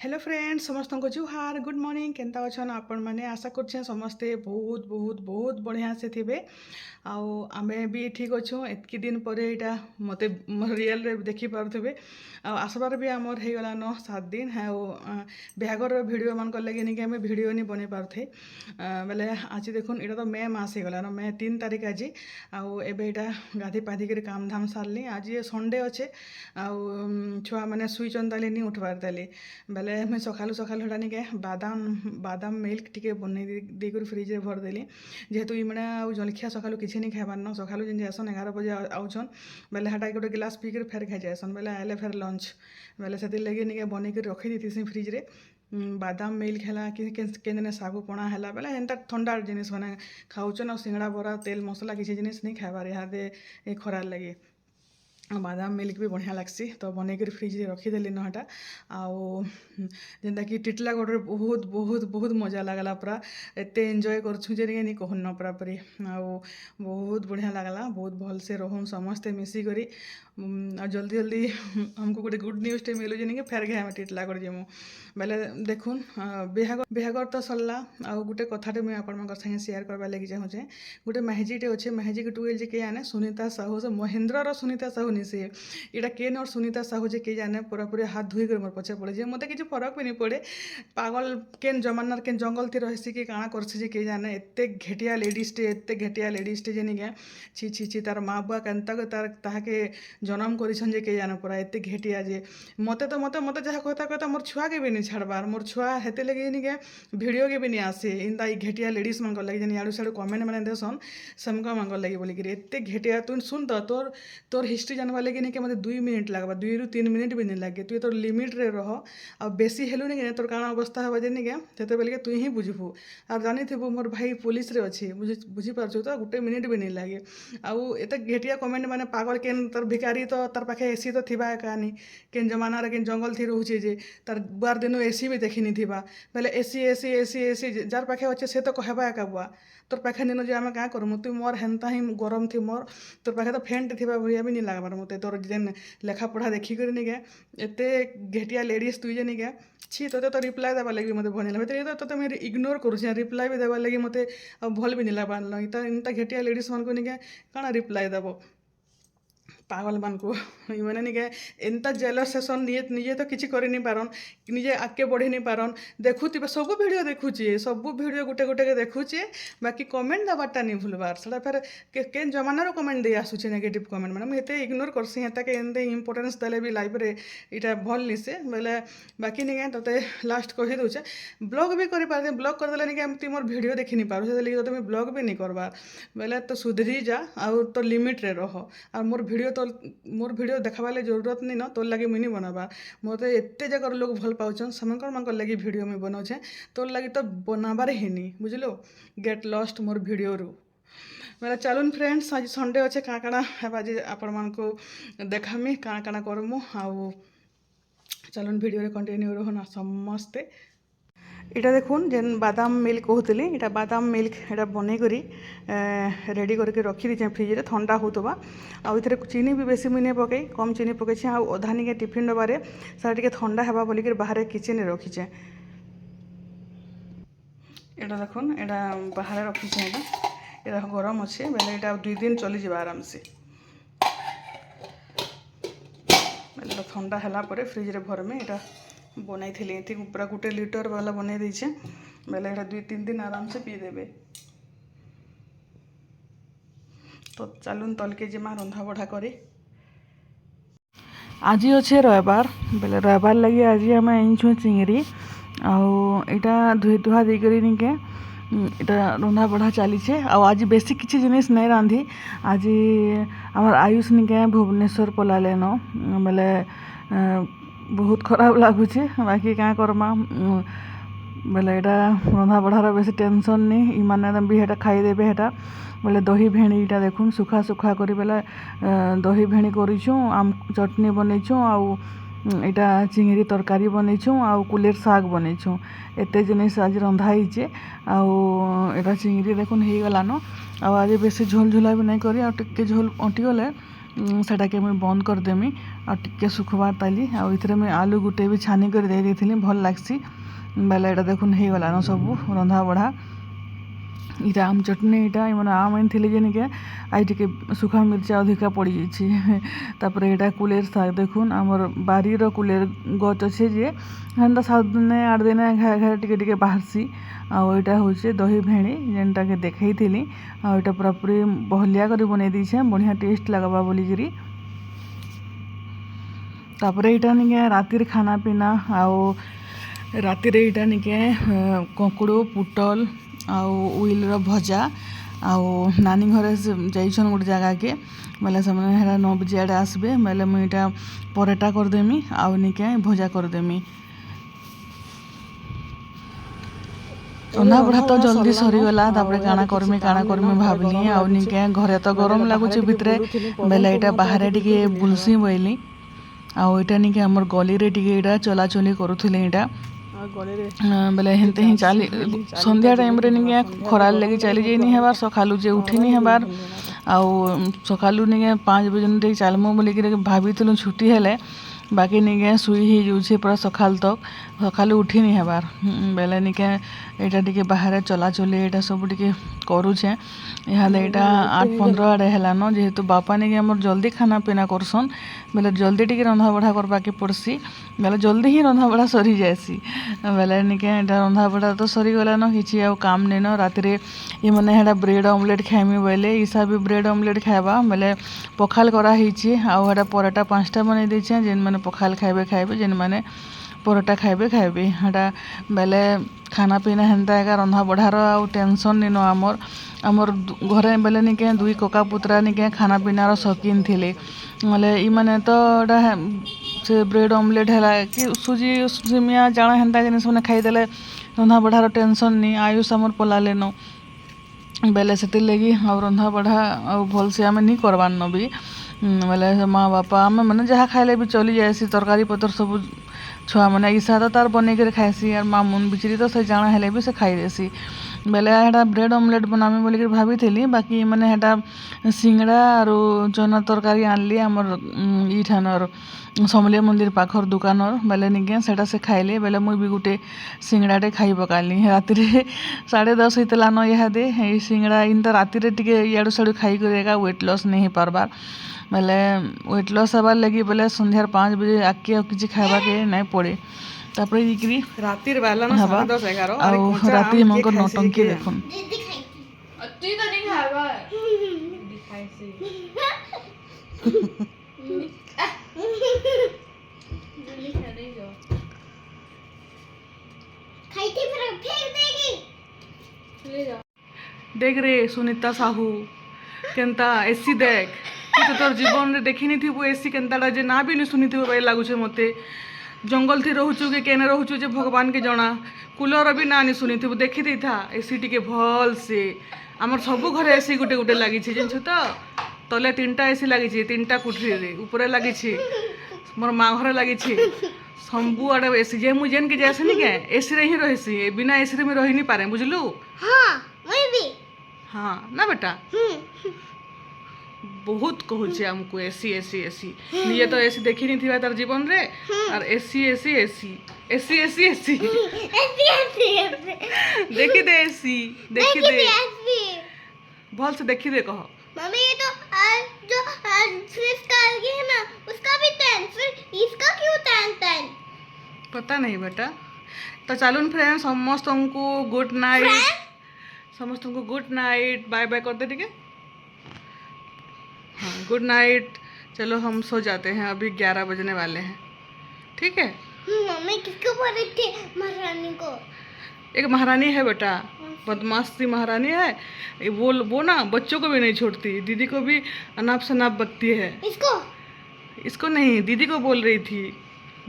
Hello friends समस्त को जुहार good morning केनता अच्छन आपण मैंने आशा कर समस्ते बहुत बहुत बहुत बढ़िया से थे आमे भी ठीक अच्छु एतकी दिन पर यहाँ मत रियल रे देखी पारे आसबार भी आमर हो गलान 7 दिन है बिहागर भिडियो मान लगे नहीं आम भिडियो नहीं बन पारे बेले आज देखुन यहाँ तो मे मास हो गलान मे 3 तारीख आज आटा गाधी पाधिक काम धाम सारली आज संडे अच्छे छुआ मैंने शुईचन ताली नहीं उठबार ताली बेले मुझे सकालू सकालू हटा निके बादाम बादाम मिल्क टी बन देकर फ्रिज में भरदेली जेहेतु इमड़ा जलखिया सकालू किसी नहीं खाइबार न सकालू जिन जासन 11 बजे आउन बेले हटा गोटे गिलास पीकर फेर खाई जासन बेले आए फेर लंच बेले से लगे निके बनई रखी दी फ्रिज रे बादाम मिल्क है कि सागु पणा है बेले एंता ठंडा जिनिस मैंने खाऊन सिंगड़ा बरा तेल मसला किसी जिनिस नहीं खाइबार यहाँ खरार लगे बादाम मिल्क भी बढ़िया लगसी तो बनईकर फ्रिज रे रखीदेली नटा आंता कि टिटलागढ़ बहुत बहुत बहुत मजा लगला पूरा एत एंजॉय करछुँ नहीं कहन पूरापूरी बहुत बढ़िया लगला बहुत भल से रहूँ समस्ते मिसिक जल्दी जल्दी हमको गोटे गुड न्यूज टे मिलू जे फेर घे आम टिटलागढ़ जीमु बेले देखुन बिहागर तो सरला आउ गोटे कथाटे मुझे आपण संगे शेयर करवा लगी चाहूँचे गोटे मेहजीटे अच्छे मेहजी के टुएल जे के जाने सुनीता साहू से महेंद्र सुनीता साहू नहीं सी इटा केन और सुनीता साहू जे के जाने पूरापूरी हाथ धोई कर मोर पछे पड़े मत किसी फरक भी नहीं पड़े पागल केन जमानार केन जंगल थी रही कि काଣା करसी जे के जाने एत घेटिया लेडीजटे एत घेटिया लेडीजटे जे निके छी छी छी तार माँ बुआ केनता तार ताके जन्म करिछन जे के जाने पूरा एत घेटिया जे मते तो मते मते जहाँ कहता कहता मोर छुआ के भी नहीं छाड़बार मोर छुआ हेते लगे निके वीडियो के भी नहीं आसे इंदा घेटिया लेडीज मान लगे जन याडू साडू कमेंट मैंने देसन समका मान लगे बोलिक एत घेटिया तू सुन तो तोर तोर हिस्ट्री जानवा लगे नहीं कि मतलब 2 मिनिट लगवा 2 ରୁ 3 मिनिट भी नहीं लगे तु तोर लिमिट रे रह आ बेसी हेलु नहीं तोर काଣା अवस्था हे जे नहीं से बेले तु ही बुझबू और जानी थी मोर भाई पुलिस रे अच्छी बुझीपार तो गोटे मिनिट भी नहीं लगे आउ एत घेटिया कमेंट मैंने पागल केन तार भिकारी तो तार पाखे एसी तो थिबा कहानी केन जमाना केन जंगल थी रोचे जे तार बुआर दिन एसी भी देखी नहीं थिबा बेले AC AC AC AC jar पाखे अच्छे से तो कहबा एका बुआ तोर पाखे दिन जो आम क्या करमु तु मोर हेन्ता ही गरम थी मोर तोर पाखे तो फैंट थी भाया भी नहीं लगबार मत तोर जेन लेखा पढ़ा देखिक नहीं गे एत घेटिया लेडीज तुई जे नहीं गे छी तो रिप्लाई देवा लगी मत भल लगे तो मुझे इग्नोर करुँ रिप्लाई भी देवा लगी मत भल भी नहीं लगबार इंता घेटिया लेडीज मान को नहीं काଣା रिप्लाई देव पागल मान को मैंने नहीं एंता जेलर सेसन निजे तो किसी कर नहीं पारन निजे आगे बढ़ी नहीं पारन देखुवे सब भिडियो देखुचे सब भिडियो गोटे गोटे के देखुचे बाकी कमेंट दबारटा नहीं भूलबार से फिर केन जमानार कमेंट दे आसूचे नेगेटिव कमेंट मैंने मुझे इग्नोर करसी हेताके एंते इम्पोर्टेंस देले भी लाइफ रे इटा भल निसे बेले बाकी नहीं तोते लास्ट कही दूचे ब्लॉग भी कर पारे ब्लॉग करदेले नहीं एमती मोर भिडियो देखी नहीं पार से तो मुझे ब्लॉग भी नहीं करबार बेले तो सुधरी जा और तो लिमिट रे रह और मोर भिडियो तो मोर भिडियो देखाबाले जरूरत नहीं न तोर लगे मुझे नहीं बनवा मत एत जगह लोग भल पाचन समकर मान लगे भिडियो में बनाऊे तोर लगे तो बनाबार ही नहीं बुझलो गेट लॉस्ट मोर भिडियो रू मेरा चलुन फ्रेंड्स आज संडे अच्छे काଣା काଣା है आज आपण मान को देखामी काଣା काଣା करमु आउ चलुन भिडियो रे कंटिन्यू रहना समस्ते इटा देखुन जेन बादाम मिल्क कहते इटा बादाम मिल्क इटा बनईकरी रेडी करके रखी दीचे फ्रिज रे ठंडा होतबा आ इथरे चीनी भी बेसी मुझे पकई कम चीनी पकई आ अधा निके टिफिन डबारे सारा टिके ठंडा हेबा बोलिक बाहर किचन रे रखीचे इटा देखुन इटा बाहर रखीचे इटा गरम अच्छे बेले इटा 2 दिन चली जाए आराम से बेले ठंडा हैला परे फ्रिज रे भरमे इटा बनई थी पूरा 1 लीटर वाला बनई देछे बेले यहाँ 2-3 दिन आराम से पी देवे तो चलुन तलके जिमा रंधा बढ़ा करे आज अच्छे रविवार बेले रविवार लगे आज आम आईछुँ चिंगरी आटा धोई धुआ देकर निके इटा रंधा बढ़ा चलीचे आज बेसी किसी जिनिस नहीं रांधि आज आमर आयुष निके भुवनेश्वर पलाले न बेले बहुत खराब लगुच बाकी क्या करमा बेले यहाँ रंधा बढ़ार बेसी टेंशन नहीं इमाने भी हेटा खाईदेवे हेटा बोले दही भेणी इटा देखुन सुखा सुखा करी बेले दही भेणी करूँ आम चटनी बनईछुँ आउ इटा चिंगरी तरकारी बनईछुँ आउ कुलेर साग बनईछुँ एत जिनिस आज रंधा होइचे आउ चिंगरी देखुन हो गलान आज बेसी झोल झुला भी नहीं करी टिके झोल अंटिगले सेटाके मुझे बंद करदेमी आ टिके सुखबार ताली आउ में आलू गुटे भी छानी कर दे देथिली भल लागसी बेले एटा देखुन हो गलान सब रंधा बढ़ा इटा आम चटनी इटा मैंने आम आनी जे निके आई टिके सुखा मिर्चा अधिका पड़ जापर यहाँ कुलेर शाग देखुन आमर बारीर कुलेर गच अच्छे जे हेन्ता 7 दिन 8 दिन घाए घाए टिके बाहरसी आईटा हूँ दही भेणी जेनटा के देखई थी आईटा पूरा पूरी बहलिया कर बनई दीछे बढ़िया टेस्ट लगवा बोलिकी तापर यहाँ निके रातिर खाना पीना आओ रातिर यहाँ निके ककुड़ पुटल आउ उइल भजा आउ नानी घरे जाइछन गोटे जगह के बेले से 9 बजे आड़े आसबे बेले मुझे पराठा करदेमी आउ निके भजा करदेमी रंधा बढ़ा तो जल्दी सरीगला काଣା करमी भावली आउ निके घरे तो गरम लगुच भितरे बेले यहाँ बाहर टिके बुलसी बोली आउ यहाँ निके हमर गली रे टिके यहाँ चलाचली करुले यहाँ बेले हेन्ते ही चली संध्या टाइम रे निके खराल लगी चली जाइनी हेबार सकालू जे उठिनी हेबार आउ सकालू निके 5 बजे चलमु बोलिक भाभी छुट्टी हेले बाकी निके सुई ही जाऊे पूरा सकाल तक सकालू उठिनी हेबार बेले निके यहाँ टिके बाहर चलाचली यहाँ सब टिके करुचे यहाँ 8-15 आड़े हेलान जेहेतु बापा निके हमर जल्दी खाना पीना करसन बेले जल्दी टिके रंधा बढ़ा करवा के पड़सी बेले जल्दी ही रंधा बढ़ा सरी जाएसी बेले निके यहाँ रंधा बढ़ा तो सरी गलान किसी आउ काम नहीं न राति ये मैंने यहाँ ब्रेड ऑमलेट खाइमी बोले ईसा भी ब्रेड ऑमलेट खाइबा बेले पखाल कराही आउ पराठा 5टा बनई देछे जेन मैंने पखाल खाइबे जेन मैंने परोटा खाइबे हाँ बेले खाना पीना हेन्ता एका रंधा बढ़ार आउ टेंशन नहीं न आमर घरे बेले निके 2 कका पुतरा निके खाना पीनार शौकीन थिले मतलब इमाने तो से ब्रेड ऑमलेट है कि सुजी सिमिया जाना हेन्ता जिनिस मैंने खाईदे रंधा बढ़ार टेंशन नहीं आयुष आमर पलाले न बेले से लगी आउ रंधा बढ़ा आउ भल से आम नहीं करवार न भी बेले माँ बापा आम मैंने जहाँ खाइले भी चली जाएसी तरकारी पतर सब छुआ मैंने ईसा तो तार बन कर खाएसी और मामुन बिचरी तो से जाना हेले भी से खाई देसी बेले यहाँ ब्रेड ऑमलेट बनामी बोलिक भाभी बाकी मैंने यहाँ सिंगड़ा और चना तरकारी आनली आमर ईठानर समलिया मंदिर पाखर दुकानर बेले निके सेटा से खाइले बेले मुई भी गोटे सिंगड़ाटे खाई पकाली राति 10:30 होता न इहादे सिंगड़ा इन राति टिके इयाड़ू साड़ू खाई कर वेट लॉस नहीं पारबार बेले वेट लॉस हबार लगी बेले संध्यार 5 बजे आके और किसी खावा के नहीं पड़े तापर इकरी रातिर बेला न 10:30-11 आउ राति हमको नौटंकी देखुन अति तो नहीं खावा दिखाई से जल्दी खा नहीं जो खाईती फिर फेंक देगी ले जा देख रे सुनीता साहू केनता एसी देख तो तोर जीवन रे देखी नहीं थी एसी केनताटा जे ना भी नहीं सुनी थी भाई लागुचे मते जंगल थी रोचु के केने रोचु जे भगवान के जना कूलर भी ना नहीं सुनी थी देखी दी था एसी टिके भल से आमर सब घरे एसी गुटे गुटे लगी जानछु तो तले 3टा एसी लगी 3टा कुठरी रे ऊपर लगी मोर माँ घरे लगी सबू आड़े एसी जे मुझे जेन के जैसे नहीं क्या एसी रे ही रही बिना एसी रे में रही नहीं पारे बुझलु हाँ ना बेटा बहुत कहूचे हमको एसी एसी एसी निजे तो एसी देखी नहीं थी तार जीवन रे और AC AC AC AC AC AC देखी दे एसी देखी दे भल से देखी दे कहो मम्मी ये तो जो स्विच कार की है ना उसका भी 10 फिर इसका क्यों 10 पता नहीं बेटा तो चलो फ्रेंड्स समस्त को गुड नाइट समस्त को गुड नाइट बाय बाय कर दे ठीक है हाँ गुड नाइट चलो हम सो जाते हैं अभी 11 बजने वाले हैं ठीक है मम्मी किसको बोल रही थी महारानी को एक महारानी है बेटा बदमाश सी महारानी है वो ना बच्चों को भी नहीं छोड़ती दीदी को भी अनाप शनाप बकती है इसको नहीं दीदी को बोल रही थी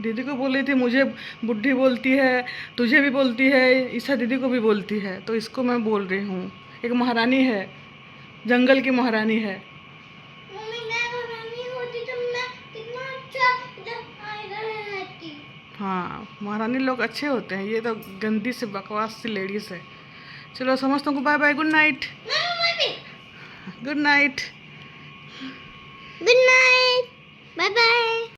दीदी को बोल रही थी मुझे बुढ़ी बोलती है तुझे भी बोलती है ईसा दीदी को भी बोलती है तो इसको मैं बोल रही हूँ एक महारानी है जंगल की महारानी है हाँ महारानी लोग अच्छे होते हैं ये तो गंदी से बकवास सी लेडीज है चलो समस्तों को bye bye good night good night good night bye bye.